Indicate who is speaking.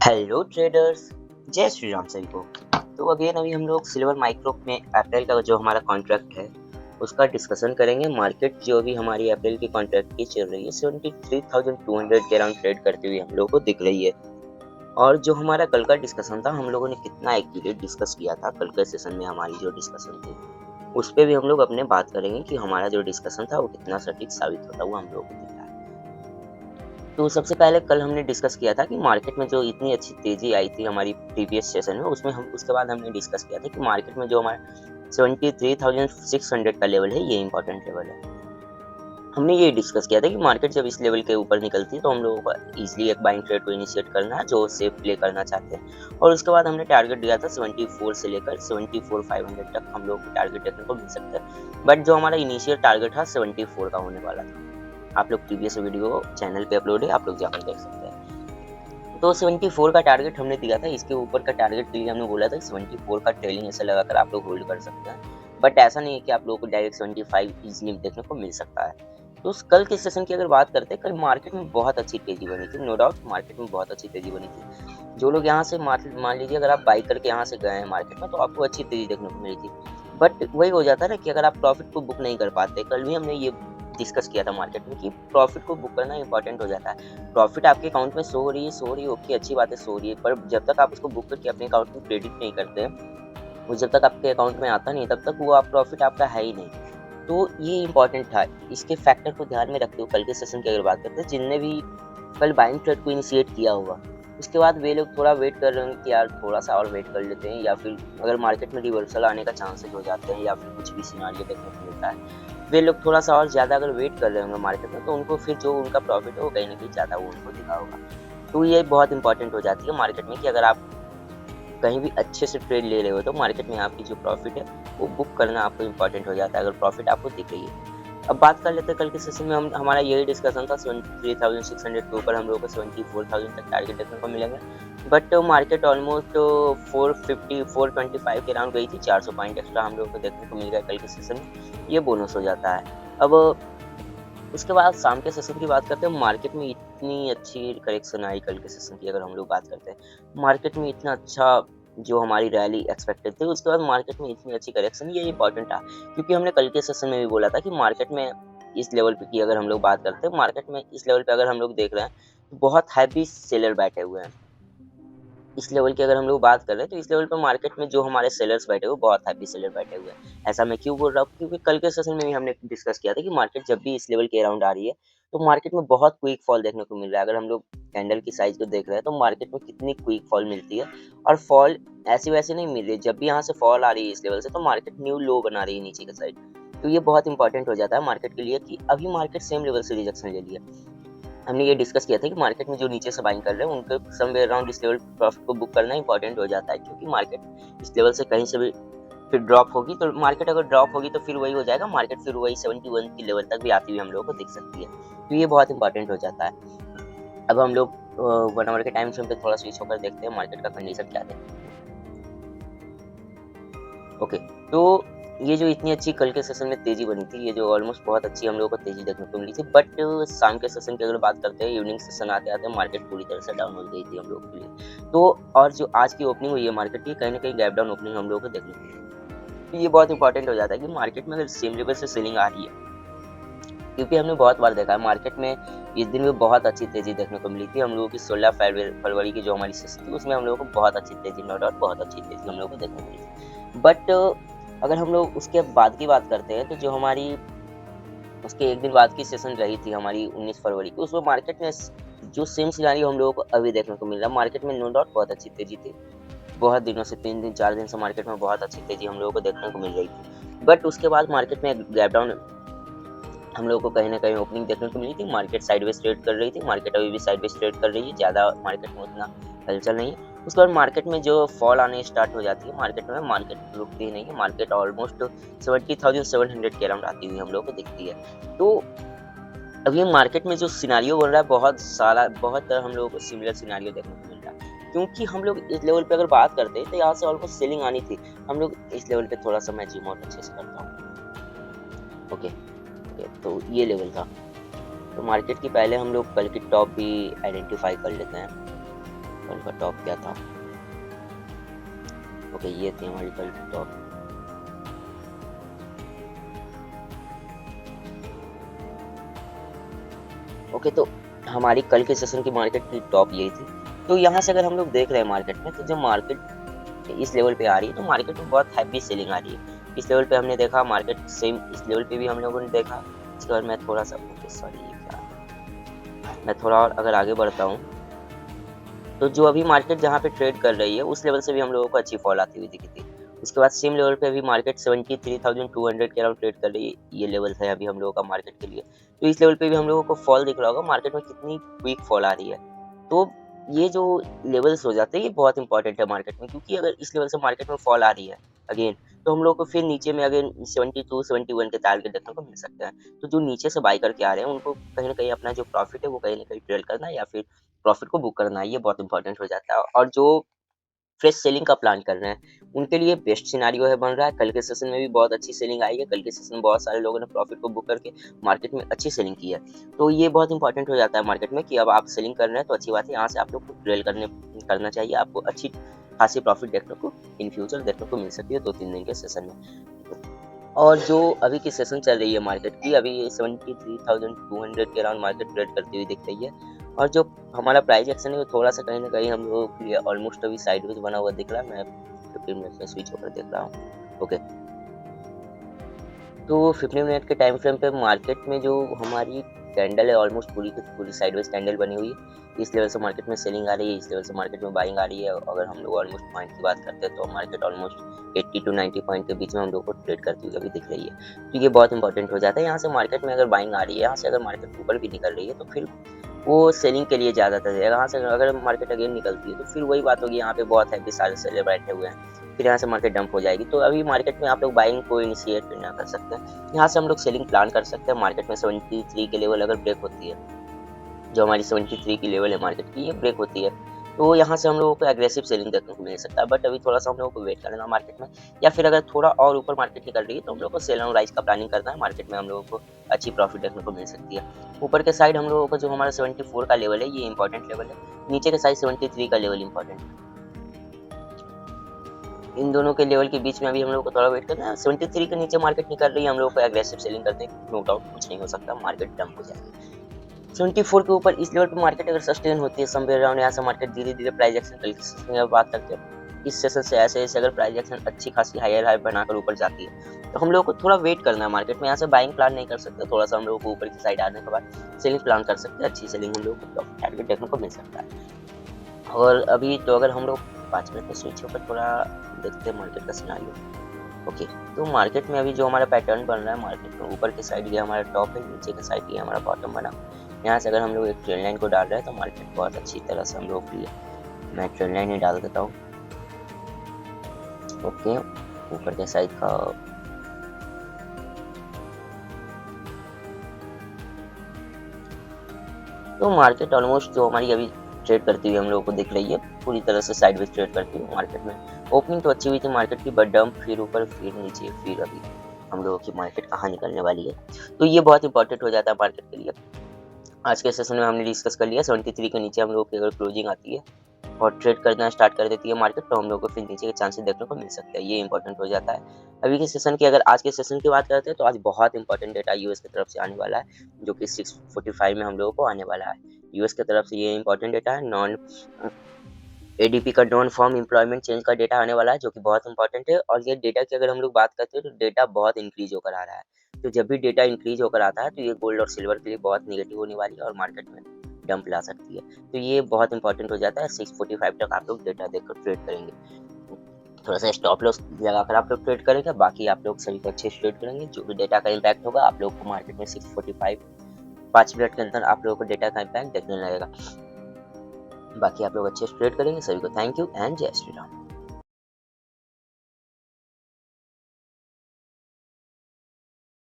Speaker 1: Hello traders, जय श्री राम सभी को। तो अगेन अभी हम लोग सिल्वर माइक्रो में अप्रैल का जो हमारा कॉन्ट्रैक्ट है उसका डिस्कशन करेंगे। मार्केट जो अभी हमारी अप्रैल की कॉन्ट्रैक्ट की चल रही है 73,200 के अराउंड ट्रेड करते हुए हम लोगों को दिख रही है। और जो हमारा कल का डिस्कशन था, हम लोगों ने कितना एक्यूरेट डिस्कस किया था कल के सेशन में, हमारी जो डिस्कशन थी उस पर भी हम लोग अपने बात करेंगे कि हमारा जो डिस्कशन था वो कितना सटीक साबित होता हुआ हम लोगों को दिख रहा है। तो सबसे पहले कल हमने डिस्कस किया था कि मार्केट में जो इतनी अच्छी तेजी आई थी हमारी प्रीवियस सेशन में, उसमें हम उसके बाद हमने डिस्कस किया था कि मार्केट में जो हमारा 73,600 का लेवल है ये इंपॉर्टेंट लेवल है। हमने ये डिस्कस किया था कि मार्केट जब इस लेवल के ऊपर निकलती है तो हम लोगों को इजीली एक बाइंग ट्रेड को इनिशिएट करना है जो सेफ प्ले करना चाहते हैं। और उसके बाद हमने टारगेट दिया था 74 से लेकर 74,500 तक हम लोग को टारगेट देखने को मिल सकता है। बट जो हमारा इनिशियल टारगेट था 74 का होने वाला था। आप लोग प्रीवियस वीडियो चैनल पे अपलोड है, आप लोग जाकर देख सकते हैं। तो 74 का टारगेट हमने दिया था। इसके ऊपर का टारगेट के लिए हमने बोला था 74 का ट्रेलिंग ऐसा लगाकर आप लोग होल्ड कर सकते हैं। बट ऐसा नहीं है कि आप लोगों को डायरेक्ट 75 इजीली देखने को मिल सकता है। तो कल के सेशन की अगर बात करते हैं, कल मार्केट में बहुत अच्छी तेजी बनी थी। नो डाउट मार्केट में बहुत अच्छी तेजी बनी थी। जो लोग यहाँ से मान लीजिए अगर आप बाई करके यहाँ से गए हैं मार्केट में तो आपको अच्छी तेजी देखने को मिली थी। बट वही हो जाता है ना कि अगर आप प्रॉफिट को बुक नहीं कर पाते, कल भी हमने ये डिस्कस किया था मार्केट में कि प्रॉफिट को बुक करना इंपॉर्टेंट हो जाता है। प्रॉफिट आपके अकाउंट में शो हो रही है ओके, अच्छी बात है, शो हो रही है, पर जब तक आप उसको बुक करके अपने अकाउंट में क्रेडिट नहीं करते, वो जब तक आपके अकाउंट में आता नहीं तब तक वो आप प्रॉफिट आपका है ही नहीं। तो ये इंपॉर्टेंट था। इसके फैक्टर को ध्यान में रखते हुए कल के सेशन की अगर बात करते हैं, जिनने भी कल बाइंग ट्रेड को इनिशिएट किया होगा उसके बाद वे लोग थोड़ा वेट कर रहे हैं कि यार थोड़ा सा और वेट कर लेते हैं, या फिर अगर मार्केट में रिवर्सल आने का चांसेस हो जाते हैं या फिर कुछ भी सिनारियो देखने को मिलता है, वे लोग थोड़ा सा और ज़्यादा अगर वेट कर रहे होंगे मार्केट में तो उनको फिर जो उनका प्रॉफिट है वो कहीं ना कहीं ज़्यादा वो उनको दिखा होगा। तो ये बहुत इंपॉर्टेंट हो जाती है मार्केट में कि अगर आप कहीं भी अच्छे से ट्रेड ले रहे हो तो मार्केट में आपकी जो प्रॉफिट है वो बुक करना आपको इंपॉर्टेंट हो जाता है, अगर प्रॉफिट आपको दिख रही है। अब बात कर लेते हैं कल के सेशन में, हम हमारा यही डिस्कशन था 73,600 के ऊपर हम लोगों को 74,000 तक टारगेट देखने को मिलेंगे। बट मार्केट ऑलमोस्ट 450 425 के अराउंड गई थी। 400 पॉइंट एक्स्ट्रा हम लोगों को देखने को मिल गया कल के सेशन में, ये बोनस हो जाता है। अब उसके बाद शाम के सेशन की बात करते हैं। मार्केट में इतनी अच्छी करेक्शन आई कल के सेशन की अगर हम लोग बात करते हैं, मार्केट में इतना अच्छा जो हमारी रैली एक्सपेक्टेड थी उसके बाद मार्केट में इतनी अच्छी करेक्शन, ये इंपॉर्टेंट था क्योंकि हमने कल के सेशन में भी बोला था कि मार्केट में इस लेवल पे की अगर हम लोग बात करते हैं, मार्केट में इस लेवल पे अगर हम लोग देख रहे हैं तो बहुत हैवी सेलर बैठे हुए हैं। इस लेवल की अगर हम लोग बात कर रहे हैं तो इस लेवल पे मार्केट में जो हमारे सेलर्स बैठे हुए बहुत हैवी सेलर बैठे हुए हैं। ऐसा मैं क्यों बोल रहा हूँ, क्योंकि कल के सेशन में भी हमने डिस्कस किया था कि मार्केट जब भी इस लेवल के अराउंड आ रही है तो मार्केट में बहुत क्विक फॉल देखने को मिल रहा है। अगर हम लोग कैंडल की साइज को देख रहे हैं तो मार्केट में कितनी क्विक फॉल मिलती है, और फॉल ऐसी वैसे नहीं मिल रही है। जब भी यहाँ से फॉल आ रही है इस लेवल से तो मार्केट न्यू लो बना रही है नीचे की साइड। तो ये बहुत इंपॉर्टेंट हो जाता है मार्केट के लिए कि अभी मार्केट सेम लेवल से रिजेक्शन ले लिया। हमने ये डिस्कस किया था कि मार्केट में जो नीचे से बाइंग कर रहे हैं उनको समवेयर अराउंड इस लेवल प्रॉफिट को बुक करना इंपॉर्टेंट हो जाता है, क्योंकि मार्केट इस लेवल से कहीं से भी फिर ड्रॉप होगी तो मार्केट अगर ड्रॉप होगी तो फिर वही हो जाएगा, मार्केट फिर वही 71 की लेवल तक भी आती हुई हम लोगों को दिख सकती है। तो ये बहुत इंपॉर्टेंट हो जाता है। अब हम लोग 1 आवर के टाइम फ्रेम पे थोड़ा स्विच होकर देखते हैं मार्केट का कंडीशन क्या है। ओके, तो ये जो इतनी अच्छी कल के सेशन में तेजी बनी थी, ये जो ऑलमोस्ट बहुत अच्छी हम लोगों को तेजी देखने को मिली थी। बट शाम के सेशन की अगर बात करते हैं, इवनिंग सेशन आते आते मार्केट पूरी तरह से डाउन हो गई थी हम लोगों के लिए। तो और जो आज की ओपनिंग हुई है मार्केट की, कहीं ना कहीं गैप डाउन ओपनिंग हम लोगों को देखने को मिली। तो ये बहुत इंपॉर्टेंट हो जाता है कि मार्केट में अगर सेम लेवल से सेलिंग आ रही है, क्योंकि हमने बहुत बार देखा है मार्केट में इस दिन में बहुत अच्छी तेजी देखने को मिली थी। हम लोगों की 16 फरवरी की जो हमारी सेशन थी उसमें हम लोगों को बहुत अच्छी तेजी, नो डाउट बहुत अच्छी तेजी हम लोगों को देखने को मिली थी। बट अगर हम लोग उसके बाद की बात करते हैं तो जो हमारी उसके एक दिन बाद की सेशन रही थी हमारी 19 फरवरी की, उसमें मार्केट में जो सेम सिनेरियो हम लोगों को अभी देखने को मिल रहा है। मार्केट में नो डाउट बहुत अच्छी तेजी थी। बहुत दिनों से 3 दिन 4 दिन से मार्केट में बहुत अच्छी तेजी हम लोगों को देखने को मिल रही थी। बट उसके बाद मार्केट में गैप डाउन हम लोगों को कहीं ना कहीं ओपनिंग देखने को मिली थी। मार्केट साइडवेज ट्रेड कर रही थी, मार्केट अभी भी साइडवेज ट्रेड कर रही है, ज़्यादा मार्केट में उतना हलचल नहीं है। उसके बाद मार्केट में जो फॉल आने स्टार्ट हो जाती है मार्केट में, मार्केट रुकती ही नहीं है। मार्केट ऑलमोस्ट 70,700 के अराउंड आती हुई हम लोगों को दिखती है। तो अब ये मार्केट में जो सिनारियो बन रहा है बहुत तरह हम लोगों को सिमिलर सिनारियो देखने को मिल रहा है, क्योंकि हम लोग इस लेवल पे अगर बात करते हैं तो यहाँ से ऑलमोस्ट सेलिंग आनी थी। हम लोग इस लेवल पे थोड़ा सा मैं जूम आउट अच्छे से करता हूँ। ओके, तो ये लेवल था। तो मार्केट की पहले हम लोग कल की टॉप भी आइडेंटिफाई कर लेते हैं। कल का टॉप क्या था? ओके, ये थी हमारी कल की टॉप। ओके, तो हमारी कल के सेशन की मार्केट की टॉप यही थी। तो यहाँ से अगर हम लोग देख रहे हैं मार्केट में, तो जो मार्केट इस लेवल पे आ रही है, तो मार्केट में बहुत हैवी सेलिंग आ रही है। इस लेवल पे हमने देखा, मार्केट सेम इस लेवल पे भी हम लोगों ने देखा। इसके बाद मैं थोड़ा सा सॉरी, ये क्या, मैं थोड़ा और अगर आगे बढ़ता हूँ, तो जो अभी मार्केट जहाँ पे ट्रेड कर रही है उस लेवल से भी हम लोगों को अच्छी फॉल आती हुई दिखी थी। उसके बाद सेम लेवल पे अभी मार्केट 73,200 के अराउंड ट्रेड कर रही है। ये लेवल है अभी हम लोगों का मार्केट के लिए। तो इस लेवल पे भी हम लोगों को फॉल दिख रहा होगा, मार्केट में कितनी क्विक फॉल आ रही है। तो ये जो लेवल्स हो जाते हैं, ये बहुत इंपॉर्टेंट है मार्केट में, क्योंकि अगर इस लेवल से मार्केट में फॉल आ रही है अगेन, तो हम लोग को फिर नीचे में अगेन 72-71 के टारगेट देखने को मिल सकता है। तो जो नीचे से बाई करके आ रहे हैं, उनको कहीं ना कहीं अपना जो प्रॉफिट है वो कहीं ना कहीं ट्रेड करना है, या फिर प्रॉफिट को बुक करना है, ये बहुत इंपॉर्टेंट हो जाता है। और जो फ्रेश सेलिंग का प्लान कर रहे हैं, उनके लिए बेस्ट सिनेरियो है बन रहा है। कल के सेशन में भी बहुत अच्छी सेलिंग आई है। कल के सेशन में बहुत सारे लोगों ने प्रॉफिट को बुक करके मार्केट में अच्छी सेलिंग की है। तो ये बहुत इंपॉर्टेंट हो जाता है मार्केट में कि अब आप सेलिंग कर रहे हैं, तो अच्छी बात है, यहाँ से आप लोग को ट्रेल करना चाहिए। आपको अच्छी खासी प्रॉफिट देखने को इन फ्यूचर देखने को मिल सकती है 2-3 दिन के सेशन में। और जो अभी की सेशन चल रही है मार्केट की, अभी 73,200 के अराउंड मार्केट ट्रेड करती हुई दिख रही है। और जो हमारा प्राइस एक्शन है वो थोड़ा सा कहीं ना कहीं हम लोगों के लिए ऑलमोस्ट अभी साइडवेज बना हुआ दिख रहा है। मैं 15 मिनट में स्विच होकर देख रहा हूँ। ओके, तो 15 मिनट के टाइम फ्रेम पे मार्केट में जो हमारी कैंडल है, ऑलमोस्ट पूरी की पूरी साइडवेज कैंडल बनी हुई है। इस लेवल से मार्केट में सेलिंग आ रही है, इस लेवल से मार्केट में बाइंग आ रही है। अगर हम लोग ऑलमोस्ट पॉइंट की बात करते हैं, तो मार्केट ऑलमोस्ट 80 to 90 पॉइंट के बीच में हम लोग को ट्रेड करती हुई अभी दिख रही है। तो ये बहुत इंपॉर्टेंट हो जाता है। यहाँ से मार्केट में अगर बाइंग आ रही है, यहाँ से अगर मार्केट ऊपर भी निकल रही है, तो फिर वो सेलिंग के लिए ज़्यादातर है। यहाँ से अगर मार्केट अगेन निकलती है, तो फिर वही बात होगी, यहाँ पे बहुत हैवी सारे सेलर बैठे हुए हैं, फिर यहाँ से मार्केट डंप हो जाएगी। तो अभी मार्केट में आप लोग बाइंग को इनिशिएट ना कर सकते हैं। यहाँ से हम लोग सेलिंग प्लान कर सकते हैं। मार्केट में 73 की लेवल अगर ब्रेक होती है, जो हमारी 73 की लेवल है मार्केट की, ये ब्रेक होती है, तो यहाँ से हम लोगों को एग्रेसिव सेलिंग देखने को मिल सकता है। बट अभी थोड़ा सा हम लोगों को वेट करना है मार्केट में, या फिर अगर थोड़ा और ऊपर मार्केट निकल रही है, तो हम लोग को सेल एंड राइज का प्लानिंग करना है। मार्केट में हम लोगों को अच्छी प्रॉफिट देखने को मिल सकती है। ऊपर के साइड हम लोगों को जो हमारा 74 का लेवल है, ये इंपॉर्टेंट लेवल है। नीचे के साइड 73 का लेवल इंपॉर्टेंट है। इन दोनों के लेवल के बीच में अभी हम लोग को थोड़ा वेट करना है। 73 के नीचे मार्केट निकल रही है, हम लोग को एग्रेसिव सेलिंग करते हैं, नो डाउट कुछ नहीं हो सकता, मार्केट डंप हो जाएगी। 74 के ऊपर इस लेवल पे मार्केट अगर सस्टेन होती है समवेयर अराउंड, यहाँ से मार्केट धीरे-धीरे प्राइस एक्शन कल के सेशन में बात करते हैं। इस सेशन से ऐसे-ऐसे अगर प्राइस एक्शन अच्छी खासी हायर हाई बनाकर ऊपर जाती है, तो हम लोगों को थोड़ा वेट करना है मार्केट में। यहाँ से बाइंग प्लान नहीं कर सकते, थोड़ा-सा हम लोगों को ऊपर की साइड आने के बाद सेलिंग प्लान कर सकते हैं। अच्छी सेलिंग हम लोगों को प्रॉफिट टारगेट देखने को मिल सकता है। और अभी तो अगर हम लोग 5 मिनट में स्विच होकर थोड़ा देखते हैं मार्केट का सिनेरियो। ओके, तो मार्केट में अभी जो हमारा पैटर्न बन रहा है, मार्केट में ऊपर के साइड ये हमारा टॉप है, नीचे के साइड ये हमारा बॉटम बना। यहाँ से अगर हम लोग एक ट्रेंड लाइन को डाल रहे हैं, तो मार्केट बहुत अच्छी तरह से हम लोग के लिए, मैं ट्रेंड लाइन ही डाल देता हूँ। ओके, ऊपर के साइड का तो मार्केट ऑलमोस्ट जो हमारी अभी ट्रेड करती हुई हम लोगों को दिख रही है, पूरी तरह से साइडवेज ट्रेड करती हुई मार्केट में। ओपनिंग तो अच्छी हुई थी मार्केट की, बट डंप, फिर ऊपर, फिर नीचे, फिर अभी हम लोगों की मार्केट कहाँ निकलने वाली है, तो ये बहुत इंपॉर्टेंट हो जाता है मार्केट के लिए। आज के सेशन में हमने डिस्कस कर लिया 73 के नीचे हम लोगों की अगर क्लोजिंग आती है और ट्रेड करना स्टार्ट कर देती है मार्केट, तो हम लोगों को फिर नीचे के चांसेस देखने को मिल सकते हैं। ये इंपॉर्टेंट हो जाता है। अभी के सेशन की, अगर आज के सेशन की बात करते हैं, तो आज बहुत इंपॉर्टेंट डेटा यूएस की तरफ से आने वाला है, जो कि 6:45 में हम लोगों को आने वाला है। यूएस की तरफ से ये इंपॉर्टेंट डेटा है। नॉन एडीपी का नॉन फॉर्म एम्प्लॉयमेंट चेंज का डेटा आने वाला है, जो कि बहुत इंपॉर्टेंट है। और ये डेटा की अगर हम लोग बात करते हैं, तो डेटा बहुत इंक्रीज होकर आ रहा है। तो जब भी डेटा इंक्रीज होकर आता है, तो ये गोल्ड और सिल्वर के लिए बहुत निगेटिव होने वाली है और मार्केट में डंप ला सकती है। तो ये बहुत इंपॉर्टेंट हो जाता है। 6:45 तक आप लोग डेटा देखकर ट्रेड करेंगे। थोड़ा सा स्टॉप लॉस लगाकर आप लोग ट्रेड करेंगे, बाकी आप लोग सभी को अच्छे से ट्रेड करेंगे। जो भी डेटा का इम्पैक्ट होगा, आप लोग को मार्केट में 6:45 5 मिनट के अंदर आप लोगों को डेटा का इम्पैक्ट देखने लगेगा। बाकी आप लोग अच्छे से ट्रेड करेंगे। सभी को थैंक यू एंड जय श्री राम।